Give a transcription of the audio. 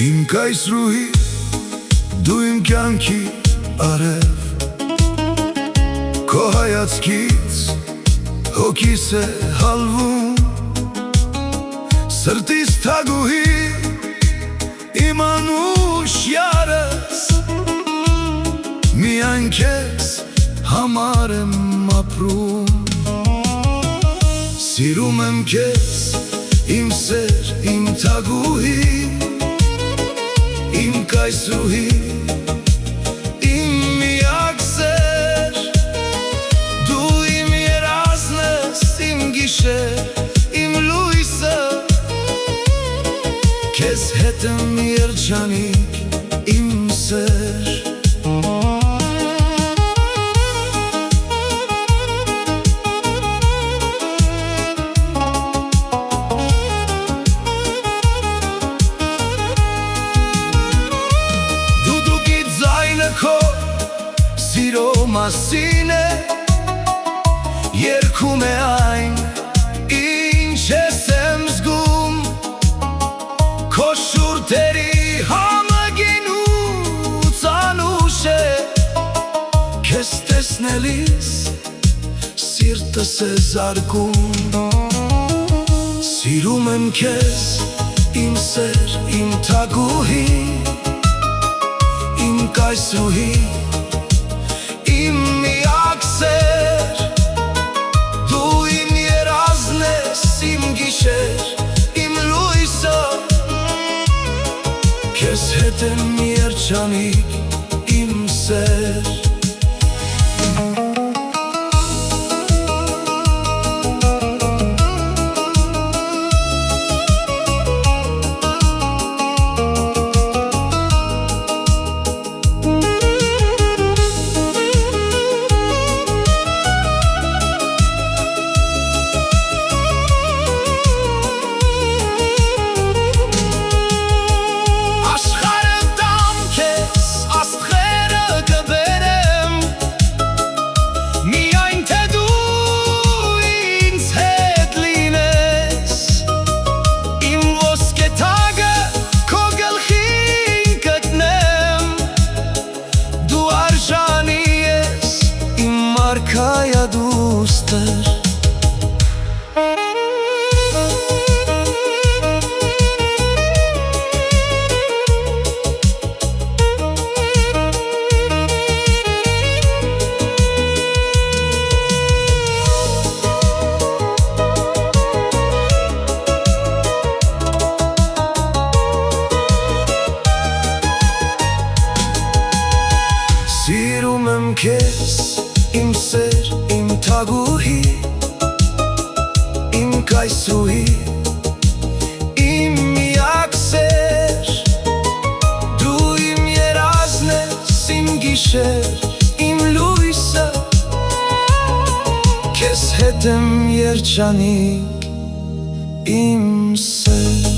Իմ կայսրուհի, դու իմ կյանքի արև, քո հայացքից հոգիս է հալվում, սրտիս թագուհի, իմ անուշ յարս, միայն քեզ համար եմ ապրում, սիրում եմ քեզ, իմ սեր, իմ թագուհի, իմ կայսրուհի, իմ միակ սեր, դու իմ երազն ես, իմ գիշեր, իմ լույսը, քեզ հետ եմ երջանիկ, իմ սեր։ Քո սիրո մասին է, երգում է այն, ինչ ես եմ զգում, քո շուրթերի համագինուց անուշ է, քեզ տեսնելիս սիրտս է զարկում, սիրում եմ քեզ, իմ սեր, իմ թագուհի, իմ կայսրուհի, իմ միակ սեր, դու իմ երազն ես, իմ գիշեր, իմ լույսը, քեզ հետ եմ երջանիկ, իմ սեր։ Markaya dostlar Սիրում եմ քեզ, իմ սեր, իմ թագուհի, իմ կայսրուհի, իմ միակ սեր, դու իմ երազն ես, իմ գիշեր, իմ լույսը, քեզ հետ եմ երջանիկ, իմ սեր։